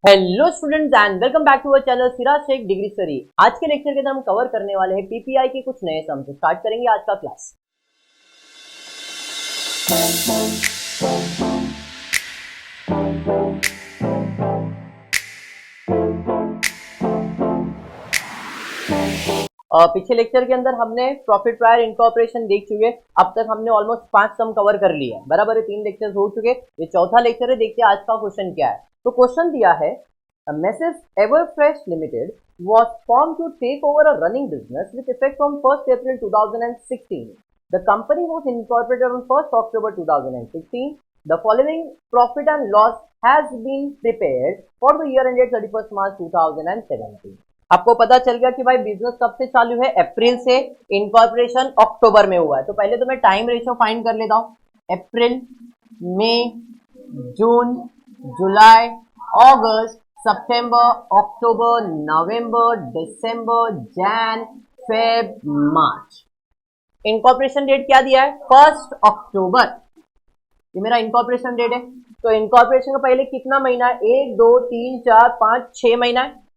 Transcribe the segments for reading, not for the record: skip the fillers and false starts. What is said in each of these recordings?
Hello students and welcome back to our channel Siraj Shaikh degree study. आज के lecture के अंदर हम कवर करने वाले हैं पीपीआई के कुछ नए सम्स। स्टार्ट करेंगे आज का क्लास। पिछले लेक्चर के अंदर हमने प्रॉफिट प्रायर इनकॉर्पोरेशन देख चुके। अब तक हमने ऑलमोस्ट 5 सम कवर कर लिया है, बराबर है। 3 लेक्चर्स हो चुके, ये चौथा लेक्चर है। देखते हैं आज का क्वेश्चन क्या है। तो क्वेश्चन दिया है, Mrs. Everfresh Limited was formed to take over a running business with effect from 1st April 2016. The company was incorporated on 1st October 2016. The following profit and loss has been prepared for the year ended 31st March 2017. आपको पता चल गया कि भाई business कब से चालू है, अप्रैल से। इनकॉर्पोरेशन अक्टूबर में हुआ है। तो पहले तो मैं टाइम रेशियो फाइंड कर लेता हूं। अप्रैल, मई, जून, जुलाई, अगस्त, सितंबर, अक्टूबर, नवंबर, दिसंबर, जैन, फेब, मार्च। इनकॉर्पोरेशन डेट क्या दिया है? 1 अक्टूबर। ये मेरा इनकॉर्पोरेशन डेट है। तो इनकॉर्पोरेशन का पहले कितना महीना है? 1 2 3 4 5 6 महीना है।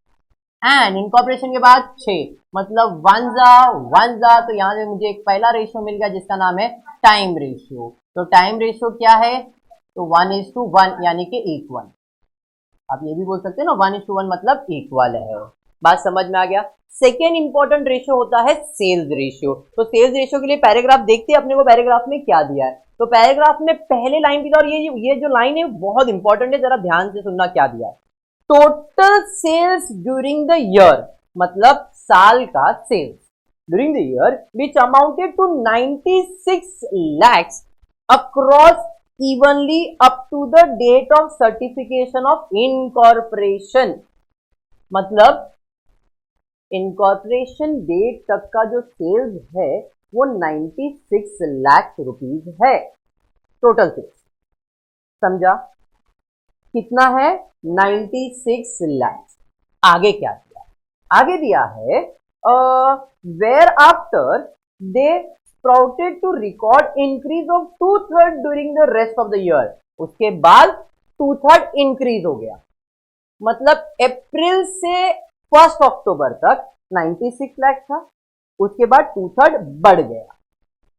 एंड इनकॉर्पोरेशन के बाद 6 मतलब वन जा। तो यहां से मुझे एक पहला रेशियो मिल गया जिसका नाम है टाइम रेशियो। तो टाइम रेशियो क्या है? तो 1:1 यानी कि इक्वल। आप ये भी बोल सकते हैं ना, 1:1 मतलब इक्वल है। बात समझ में आ गया। सेकेंड इंपॉर्टेंट रेशियो होता है सेल्स रेशियो। तो सेल्स रेशियो के लिए पैराग्राफ देखते हैं अपने को पैराग्राफ में क्या दिया है। तो पैराग्राफ में पहले लाइन दिया, और ये जो लाइन है बहुत इंपॉर्टेंट है, जरा ध्यान से सुनना क्या दिया है। Total sales during the year मतलब साल का sales during the year which amounted to 96 lakhs across evenly up to the date of certification of incorporation। मतलब इनकॉर्पोरेशन डेट तक का जो सेल्स है वो 96 लाख रुपीज है टोटल सेल्स। समझा? कितना है? 96 लाख। आगे क्या दिया? आगे दिया है where after they sprouted to record increase of 2/3 during the rest of the year। उसके बाद 2/3 इंक्रीज हो गया। मतलब अप्रैल से 1 अक्टूबर तक 96 लाख था, उसके बाद 2/3 बढ़ गया।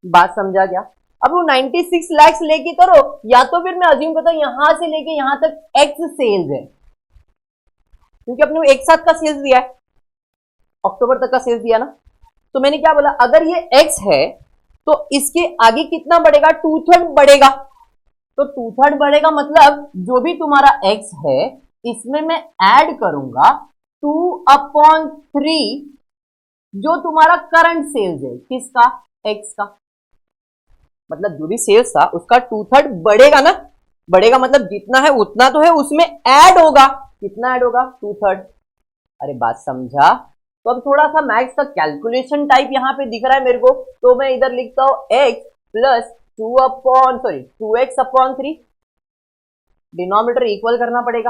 बात समझा गया? अब वो 96 लाख लेके करो, या तो फिर मैं अज्यूम करता हूं यहां से लेके यहां तक एक्स सेल्स है, क्योंकि अपने को एक साथ का सेल्स दिया है, अक्टूबर तक का सेल्स दिया ना। तो मैंने क्या बोला, अगर ये एक्स है तो इसके आगे कितना बढ़ेगा? 2/3 बढ़ेगा। तो 2/3 बढ़ेगा मतलब जो भी तुम्हारा x है इसमें मैं ऐड करूंगा 2/3 जो तुम्हारा करंट सेल्स है। किसका? x का। मतलब जो भी सेल्स था उसका 2/3 बढ़ेगा ना। बढ़ेगा मतलब जितना है उतना तो है, उसमें ऐड होगा। कितना ऐड होगा? 2/3। अरे बात समझा? तो अब थोड़ा सा मैथ्स का कैलकुलेशन टाइप यहाँ पे दिख रहा है मेरे को, तो मैं इधर लिखता हूं x plus 2x/3। Denominator equal करना पड़ेगा,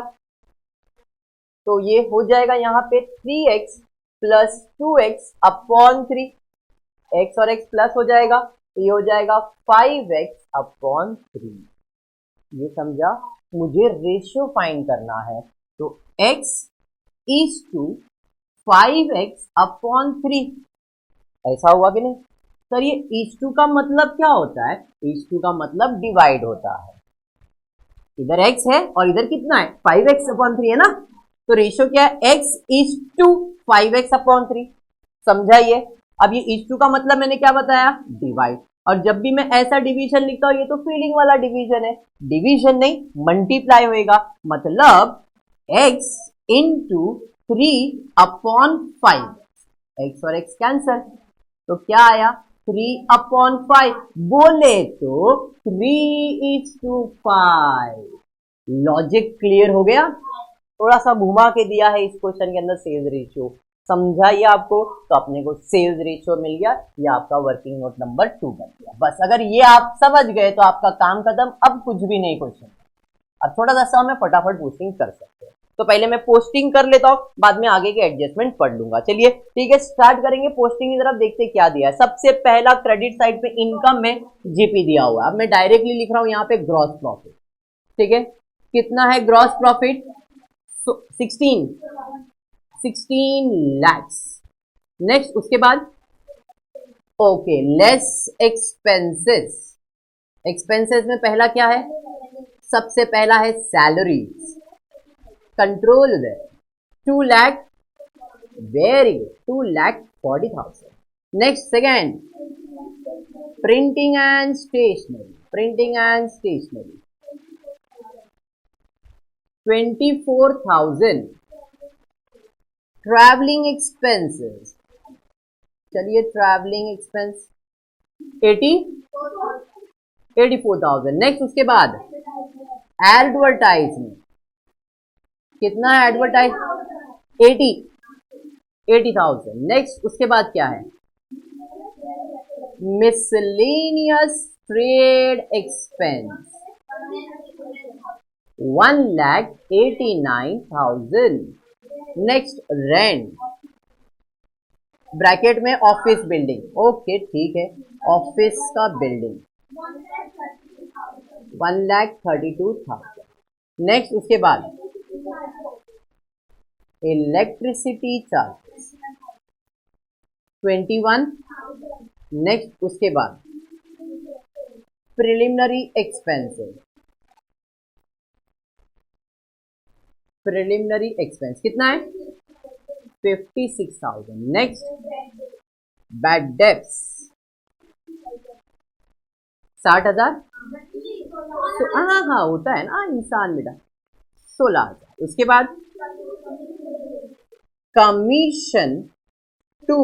तो ये हो जाएगा यहाँ पे 3x प्लस 2x/3। x और x प्लस हो जाएगा, तो ये हो जाएगा 5x/3। ये समझा? मुझे रेशियो फाइंड करना है, तो x is to 5x/3। ऐसा हुआ कि नहीं सर? ये is2 का मतलब क्या होता है? is2 का मतलब डिवाइड होता है। इधर x है और इधर कितना है? 5x/3 है ना। तो रेशियो क्या है? x is to 5x/3। समझा ये? अब ये is2 का मतलब मैंने क्या बताया? डिवाइड। और जब भी मैं ऐसा डिवीजन लिखता हूं, ये तो फीलिंग वाला डिवीजन है, डिवीजन नहीं मल्टीप्लाई होएगा। मतलब x इंटू 3/5। x और x कैंसल, तो क्या आया? 3/5। बोले तो 3:5। लॉजिक क्लियर हो गया? थोड़ा सा घुमा के दिया है इस क्वेश्चन के अंदर सेल्स रेशियो। समझा ये आपको? तो अपने को सेल्स रेशियो मिल गया, ये आपका वर्किंग नोट नंबर 2 बन गया। बस अगर ये आप समझ गए तो आपका काम खत्म। अब कुछ भी नहीं क्वेश्चन। अब थोड़ा सा समय फटाफट पोस्टिंग कर सकते हैं। तो पहले मैं पोस्टिंग कर लेता हूं, बाद में आगे के एडजस्टमेंट पढ़ लूंगा। चलिए ठीक है, स्टार्ट करेंगे पोस्टिंग की तरफ। देखते क्या दिया है। सबसे पहला क्रेडिट साइड पे इनकम में जीपी दिया हुआ है। अब मैं डायरेक्टली लिख रहा हूं यहाँ पे ग्रॉस प्रॉफिट। ठीक है, कितना है ग्रॉस प्रॉफिट? 16 lakhs। नेक्स्ट उसके बाद ओके लेस एक्सपेंसेस। एक्सपेंसेस में पहला क्या है, सबसे पहला है सैलरीज, कंट्रोल दे 2 lakh, very good 2,40,000। Next second printing and stationery, printing and stationery 24,000। Travelling expenses, चलिए ट्रैवलिंग एक्सपेंस 84,000। नेक्स्ट उसके बाद एडवर्टाइजमेंट, कितना है एडवर्टाइज 80,000। नेक्स्ट उसके बाद क्या है, miscellaneous trade expense 1,89,000। Next rent, bracket में ऑफिस बिल्डिंग, ओके ठीक है, ऑफिस का बिल्डिंग 1,32,000। नेक्स्ट उसके बाद इलेक्ट्रिसिटी चार्जेस 21। नेक्स्ट उसके बाद प्रिलिमिनरी एक्सपेंसेस, प्रिलिमिनरी एक्सपेंस कितना है 56,000। Next bad debts 60,000। तो हाँ होता है ना इंसान बेटा 16,000। उसके बाद कमीशन टू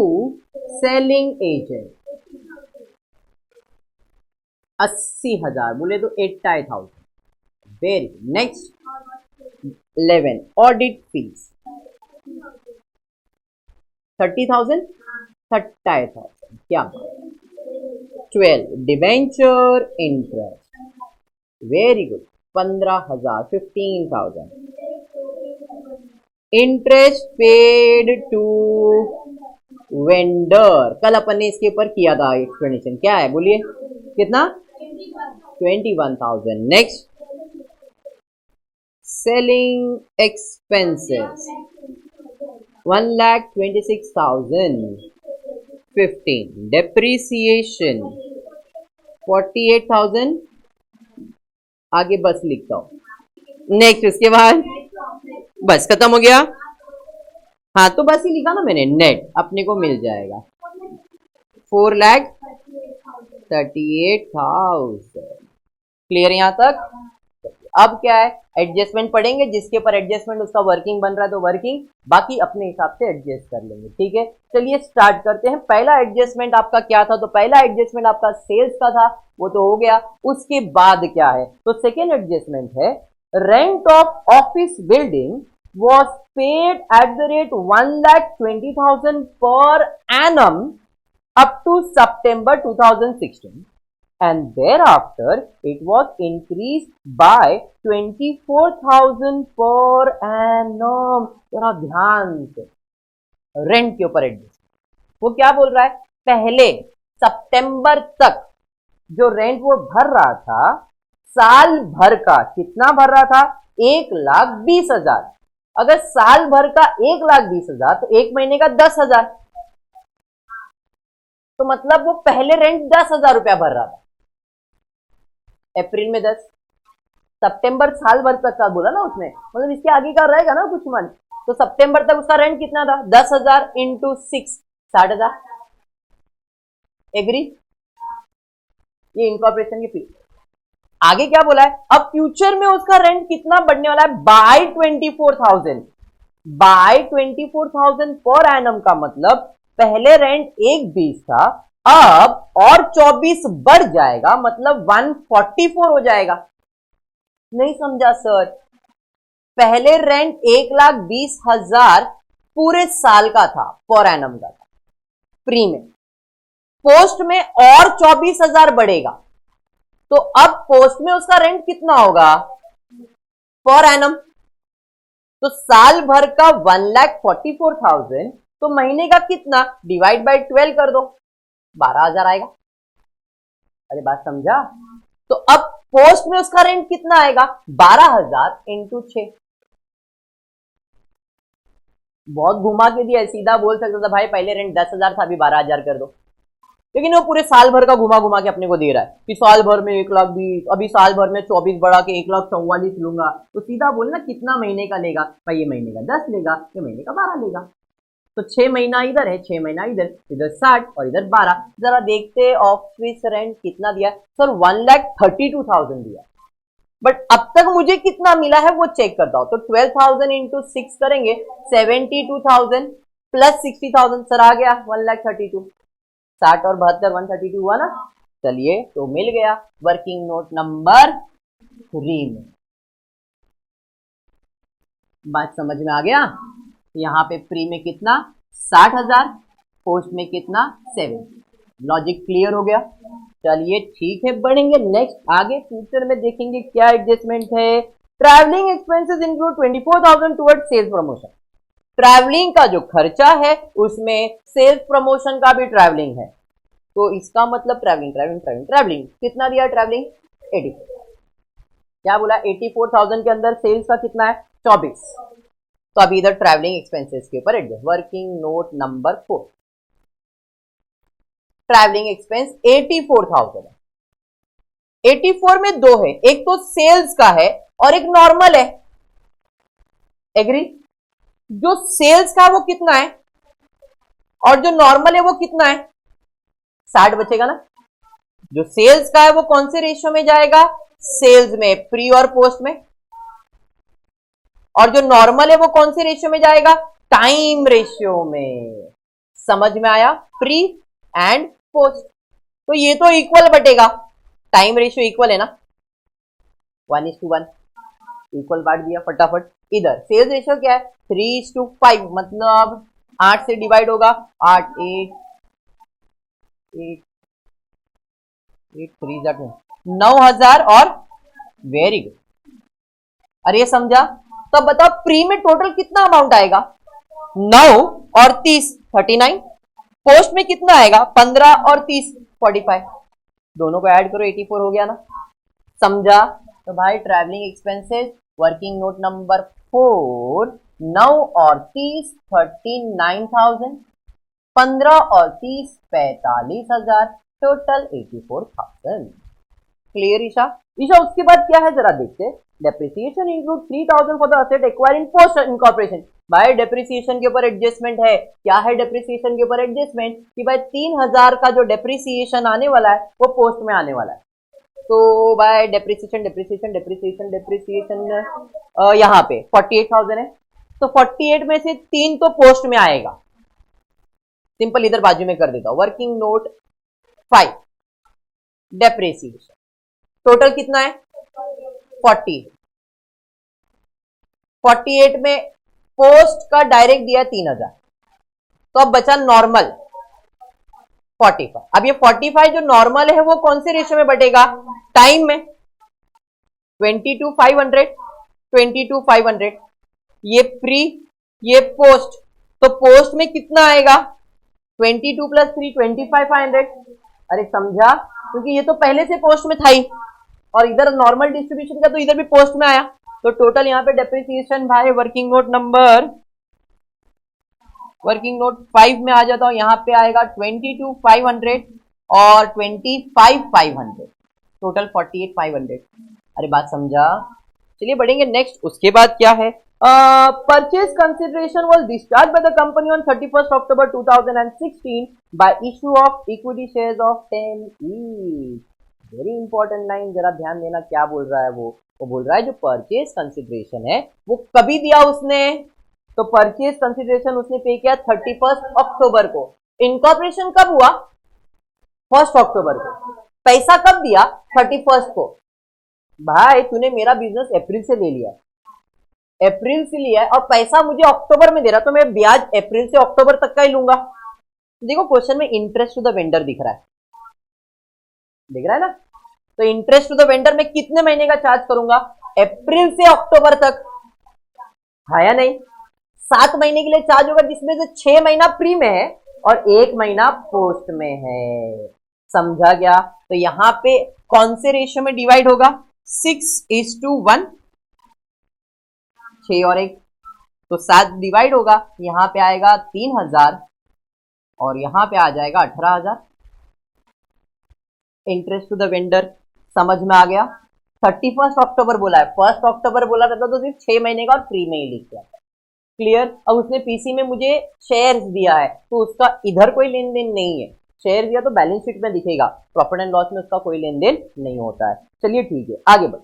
सेलिंग एजेंट 80,000, बोले तो 80,000, वेरी। नेक्स्ट 11 ऑडिट फीस 30,000, 30,000 क्या 12 debenture interest, very good 15,000, 15,000। Interest paid to vendor, कल अपन ने इसके ऊपर किया था एक्सप्लेनेशन, क्या है बोलिए कितना 21,000। Next selling expenses 1,26,000। 15 डेप्रिसिएशन 48,000। आगे बस लिखता हूं। नेक्स्ट उसके बाद बस खत्म हो गया। हाँ तो बस ही लिखा ना मैंने, नेट अपने को मिल जाएगा 4,38,000। क्लियर यहां तक। अब क्या है, एडजस्टमेंट पढ़ेंगे, जिसके ऊपर एडजस्टमेंट उसका वर्किंग बन रहा है तो वर्किंग, बाकी अपने हिसाब से एडजस्ट कर लेंगे। ठीक है चलिए स्टार्ट करते हैं। पहला एडजस्टमेंट आपका क्या था, तो पहला एडजस्टमेंट आपका सेल्स का था, वो तो हो गया। उसके बाद क्या है, तो सेकेंड एडजस्टमेंट है rent of office building was paid at the rate 1,20,000 per annum up to September 2016, and thereafter it was increased by 24,000 per annum। जरा ध्यान से रेंट के ऊपर एडजस्ट, वो क्या बोल रहा है, पहले सितंबर तक जो रेंट वो भर रहा था, साल भर का कितना भर रहा था 1,20,000। अगर साल भर का 1,20,000 तो एक महीने का 10,000, तो मतलब वो पहले रेंट 10,000 रुपया भर रहा था, अप्रैल में 10, सितंबर साल भर तक का बोला ना उसने, मतलब इसके आगे का रहेगा ना कुछ मंथ, तो सितंबर तक उसका रेंट कितना था 10,000 इंटू 6 60,000। एग्री, ये इनकॉर्पोरेशन की फीस। आगे क्या बोला है, अब फ्यूचर में उसका रेंट कितना बढ़ने वाला है, बाय 24,000, बाय 24,000 पर एनम का मतलब पहले रेंट 1,20 था, अब और 24 बढ़ जाएगा, मतलब 144 हो जाएगा। नहीं समझा सर, पहले रेंट 1,20,000 पूरे साल का था, पर एनम का था प्री में, पोस्ट में और 24,000 बढ़ेगा, तो अब पोस्ट में उसका रेंट कितना होगा पर एनम, तो साल भर का 1,44,000, तो महीने का कितना, डिवाइड बाय 12 कर दो, 12,000 आएगा। अरे बात समझा, तो अब पोस्ट में उसका रेंट कितना आएगा 12,000 इंटू 6, बहुत घुमा के दिया, सीधा बोल सकता था भाई पहले रेंट 10,000 था अभी 12,000 कर दो, लेकिन वो पूरे साल भर का घुमा घुमा के अपने को दे रहा है कि साल भर में 1,20,000, अभी साल भर में 24 बढ़ा के 1,44,000 लूंगा। तो सीधा बोलना कितना महीने का लेगा भाई, ये महीने का 10 लेगा, ये महीने का 12 लेगा। तो 6 महीना इधर है, 6 महीना इधर, इधर 60 और इधर 12। जरा देखते ऑफिस रेंट कितना दिया सर, 1,32,000 दिया, बट अब तक मुझे कितना मिला है वो चेक करता हूं। तो 12,000 इंटू 6 करेंगे 72,000 प्लस 60,000 सर आ गया 1,32,000। 60 और 72 132 हुआ ना। चलिए तो मिल गया वर्किंग नोट नंबर 3 में। बात समझ में आ गया। यहाँ पे प्री में कितना 60,000, पोस्ट में कितना 7। लॉजिक क्लियर हो गया। चलिए ठीक है, बढ़ेंगे नेक्स्ट आगे, फ्यूचर में देखेंगे क्या एडजस्टमेंट है। Travelling expenses include 24,000 towards sales promotion. Travelling का जो खर्चा है उसमें सेल्स प्रमोशन का भी ट्रैवलिंग है, तो इसका मतलब ट्रैवलिंग ट्रैवलिंग ट्रैवलिंग ट्रैवलिंग कितना दिया ट्रैवलिंग 84। क्या बोला 84,000 के अंदर सेल्स का कितना है 24। तो अभी इधर ट्रैवलिंग एक्सपेंसेस के ऊपर adjust. Working note number 4, travelling expense 84,000 है। 84 में दो है, एक तो सेल्स का है और एक नॉर्मल है। एग्री? जो सेल्स का है वो कितना है और जो नॉर्मल है वो कितना है, 60 बचेगा ना। जो सेल्स का है वो कौन से रेशियो में जाएगा, सेल्स में, प्री और पोस्ट में। और जो नॉर्मल है वो कौन से रेशियो में जाएगा, टाइम रेशियो में। समझ में आया, प्री एंड पोस्ट। तो ये तो इक्वल बटेगा, टाइम रेशियो इक्वल है ना, 1:1 इक्वल बांट दिया फटाफट। इधर सेल्स रेशियो क्या है 3:5, मतलब 8 से डिवाइड होगा, 8 8 8 8 3 9,000 और वेरी गुड। अरे समझा। तब बताओ प्री में टोटल कितना अमाउंट आएगा 9 और 30 39, पोस्ट में कितना आएगा 15 और 30 45, दोनों को ऐड करो 84 हो गया ना। समझा। तो भाई travelling expenses working note number 4, 9 और 30 39,000, 15 और 30 45,000, टोटल 84,000। क्लियर ईशा? ईशा उसके बाद क्या है जरा देखते। Depreciation include 3,000 for the asset acquired in post incorporation. भाई डेप्रिसिएशन के ऊपर एडजस्टमेंट है। क्या है डेप्रिसिएशन के ऊपर एडजस्टमेंट, कि भाई 3,000 का जो डेप्रिसिएशन आने वाला है वो पोस्ट में आने वाला है। तो भाई डेप्रिसिएशन डेप्रिसिएशन डेप्रिसिएशन डेप्रिसिएशन यहाँ पे 48,000 है, तो 48 में से 3 तो पोस्ट में आएगा। सिंपल इधर बाजू में कर देता हूं। वर्किंग नोट 5, डेप्रिसिएशन टोटल कितना है 40, 48 में पोस्ट का डायरेक्ट दिया 3,000, तो अब बचा नॉर्मल 45। अब ये 45 जो नॉर्मल है वो कौन से रेशियो में बटेगा, टाइम में, 22,500 22,500। ये प्री ये पोस्ट, तो पोस्ट में कितना आएगा 22 + 3 25,500। अरे समझा, क्योंकि ये तो पहले से पोस्ट में था ही, और इधर नॉर्मल डिस्ट्रीब्यूशन का तो इधर भी पोस्ट में आया। तो टोटल यहाँ पे डेप्रिसिएशन भाई वर्किंग नोट 5 में आ जाता हूं, यहाँ पे आएगा 22,500 और 25,500, टोटल 48,500। अरे बात समझा। चलिए बढ़ेंगे नेक्स्ट। उसके बाद क्या है, purchase consideration was discharge by the company on 31 October 2016 bye issue of equity shares of 10 each. Very important line, जरा ध्यान देना क्या बोल रहा है वो बोल रहा है जो परचेज कंसिडरेशन है वो कभी दिया उसने, तो परचेज कंसिडरेशन उसने पे किया 31 अक्टूबर को। इनकॉर्पोरेशन कब हुआ 1 अक्टूबर को, पैसा कब दिया 31 को। भाई तूने मेरा बिजनेस अप्रैल से ले लिया, अप्रैल से लिया है और पैसा मुझे अक्टूबर में दे रहा, तो मैं ब्याज अप्रैल से अक्टूबर तक का ही लूंगा। देखो क्वेश्चन में इंटरेस्ट टू द वेंडर दिख रहा है, दिख रहा है ना। तो इंटरेस्ट टू द वेंडर में कितने महीने का चार्ज करूंगा, अप्रैल से अक्टूबर तक, है या नहीं। 7 महीने के लिए चार्ज होगा, जिसमें से 6 महीना प्री में है और 1 महीना पोस्ट में है। समझा गया। तो यहां पे कौन से रेशियो में डिवाइड होगा 6:1, 6 और 1 तो 7 डिवाइड होगा, यहाँ पे आएगा 3000 और यहाँ पे आ जाएगा 18000। इंटरेस्ट टू द वेंडर समझ में आ गया। 31 अक्टूबर बोला है, 1 अक्टूबर बोला रहता तो सिर्फ 6 महीने का और फ्री में ही लिख दिया। क्लियर। अब उसने पीसी में मुझे शेयर्स दिया है तो उसका इधर कोई लेन देन नहीं है, शेयर दिया तो बैलेंस शीट में दिखेगा, प्रॉफिट एंड लॉस में उसका कोई लेन देन नहीं होता है। चलिए ठीक है, आगे बढ़।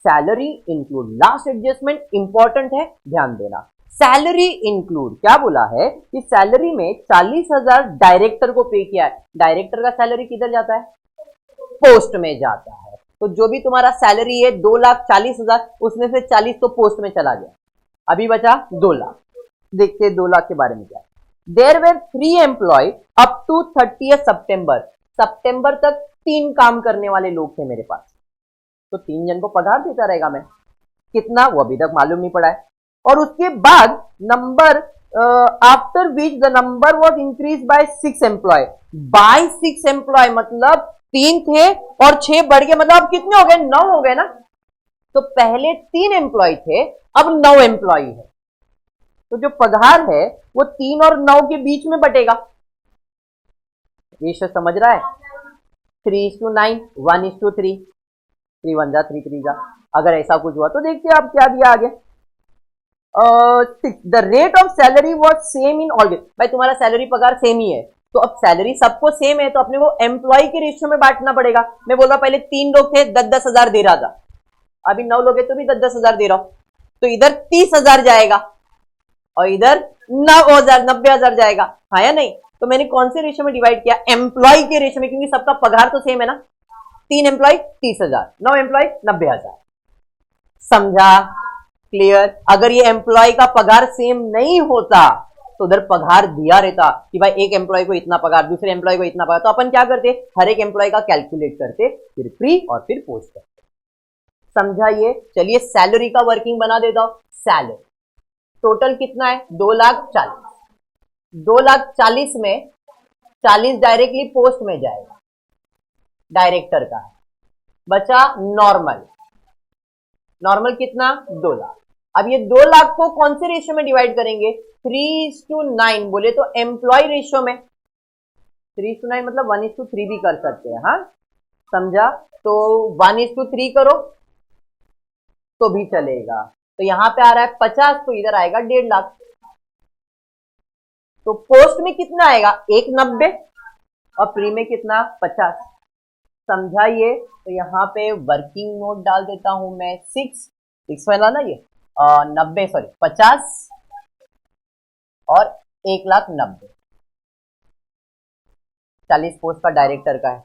Salary include last adjustment important है, ध्यान देना। सैलरी इंक्लूड क्या बोला है कि सैलरी में 40,000 डायरेक्टर को पे किया है। डायरेक्टर का सैलरी किधर जाता है? पोस्ट में जाता है। तो जो भी तुम्हारा सैलरी है 2,40,000, उसमें से 40 तो पोस्ट में चला गया, अभी बचा 2 लाख। देखते हैं 2 लाख के बारे में क्या है। There were 3 employ up to 30 सितंबर। सितंबर तक 3 काम करने वाले लोग थे मेरे पास, तो 3 जन को पगार देता रहेगा मैं, कितना वो अभी तक मालूम नहीं पड़ा है। और उसके बाद number after which the number was increase by 6 employ. By 6 employ मतलब 3 थे और 6 बढ़ गए, मतलब कितने हो गए? 9 हो गए ना। तो पहले 3 एम्प्लॉय थे, अब 9 एम्प्लॉय है, तो जो पगार है वो 3 और 9 के बीच में बटेगा। ये समझ रहा है? 3:9, 1:3, 3 1 जा 3 3 जा। अगर ऐसा कुछ हुआ तो देखते हैं आप क्या दिया आगे। The rate of salary was same in all. भाई तुम्हारा सैलरी पगार सेम ही है, तो अब सैलरी सबको सेम है तो अपने को एम्प्लॉय के रेशियो में बांटना पड़ेगा। मैं बोल रहा पहले 3 लोग थे, 10-10 हजार दे रहा था, अभी 9 लोग हैं तो भी 10-10 हजार दे रहा हूं, तो इधर 30,000 जाएगा और इधर 9,000 90,000 जाएगा, हाँ या नहीं? तो मैंने कौन से रेशियो में डिवाइड किया? एम्प्लॉय के रेशियो में, क्योंकि सबका पगार तो सेम है ना। 3 एम्प्लॉय 30,000, 9 एम्प्लॉय 90,000। समझा? क्लियर। अगर ये एम्प्लॉय का पगार सेम नहीं होता तो उधर पगार दिया रहता कि भाई एक एम्प्लॉय को इतना पगार, दूसरे एम्प्लॉय को इतना पगार, तो अपन क्या करते? हर एक एम्प्लॉय का कैलकुलेट करते, फिर प्री और फिर पोस्ट करते। समझा ये? चलिए सैलरी का वर्किंग बना देता हूं। सैलरी टोटल कितना है? 2,40,000। 2,40,000 में 40 डायरेक्टली पोस्ट में जाएगा, डायरेक्टर का। बचा नॉर्मल। नॉर्मल कितना? 2 लाख। अब ये 2 लाख को कौन से रेशियो में डिवाइड करेंगे? 3:9 बोले तो एम्प्लॉय रेशियो में। 3:9 मतलब 1:3 भी कर सकते हैं, हाँ समझा? तो 1:3 करो तो भी चलेगा। तो यहां पे आ रहा है 50, तो इधर आएगा 1.5 लाख। तो पोस्ट में कितना आएगा? 190 और प्री में कितना? 50। समझा ये? तो यहाँ पे वर्किंग नोट डाल देता हूं मैं 6 वाला ना, ये 90 सॉरी 50 और 1,90,000। 40 पोस्ट का डायरेक्टर का है।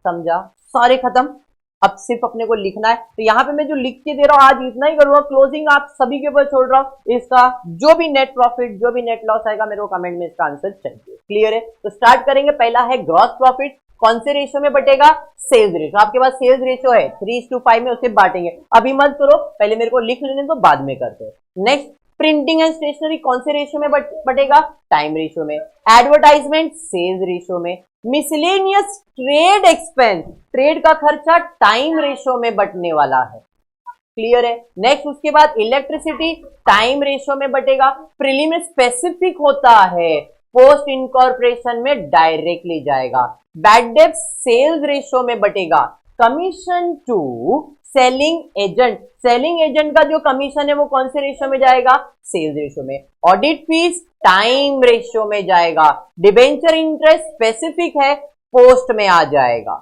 समझा? सारे खत्म। अब सिर्फ अपने को लिखना है, तो यहाँ पे मैं जो लिख के दे रहा हूँ आज इतना ही करूंगा। क्लोजिंग आप सभी के ऊपर छोड़ रहा हूँ। इसका जो भी नेट प्रॉफिट, जो भी नेट लॉस आएगा, मेरे को कमेंट में इसका आंसर चाहिए। क्लियर है? तो स्टार्ट करेंगे। पहला है ग्रॉस प्रॉफिट। कौन से रेशियो में बटेगा? Sales ratio. आपके पास सेल्स रेशियो है 3:5 में, उसे बांटेंगे। अभी मत करो, पहले मेरे को लिख लेने तो बाद में करते हैं। नेक्स्ट, प्रिंटिंग एंड स्टेशनरी कौन से रेशियो में बटेगा? टाइम रेशियो में। एडवर्टाइजमेंट सेल्स रेशियो में। मिसलेनियस ट्रेड एक्सपेंस, ट्रेड का खर्चा टाइम रेशियो में बटने वाला है। क्लियर है? नेक्स्ट उसके बाद इलेक्ट्रिसिटी टाइम रेशियो में बटेगा। प्रीलिम स्पेसिफिक होता है, पोस्ट इनकॉर्पोरेशन में डायरेक्टली जाएगा। बैड डेट सेल्स रेशियो में बटेगा। Commission to selling agent, selling agent का जो कमीशन है वो कौन से रेशियो में जाएगा? सेल्स रेशियो में। ऑडिट फीस टाइम रेशियो में जाएगा। डिबेंचर इंटरेस्ट स्पेसिफिक है, पोस्ट में आ जाएगा।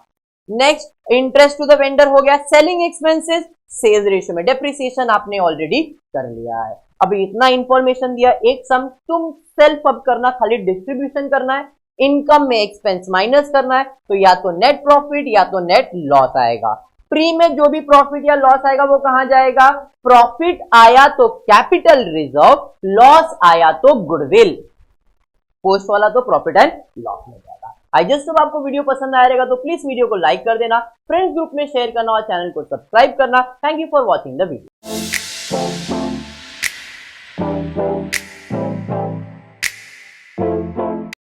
Next interest to the vendor हो गया। सेलिंग एक्सपेंसेस सेल्स रेशियो में। डेप्रिसिएशन आपने ऑलरेडी कर लिया है। अभी इतना इंफॉर्मेशन दिया, एक सम तुम सेल्फ अप करना, खाली डिस्ट्रीब्यूशन करना है। इनकम में एक्सपेंस माइनस करना है, तो या तो नेट प्रॉफिट या तो नेट लॉस आएगा। प्री में जो भी प्रॉफिट या लॉस आएगा वो कहां जाएगा? प्रॉफिट आया तो कैपिटल रिजर्व, लॉस आया तो गुडविल। पोस्ट वाला तो प्रॉफिट एंड लॉस में जाएगा। आई जस्ट आपको वीडियो पसंद आया रहेगा तो प्लीज वीडियो को लाइक कर देना, फ्रेंड्स ग्रुप में शेयर करना और चैनल को सब्सक्राइब करना। Thank you for watching the video.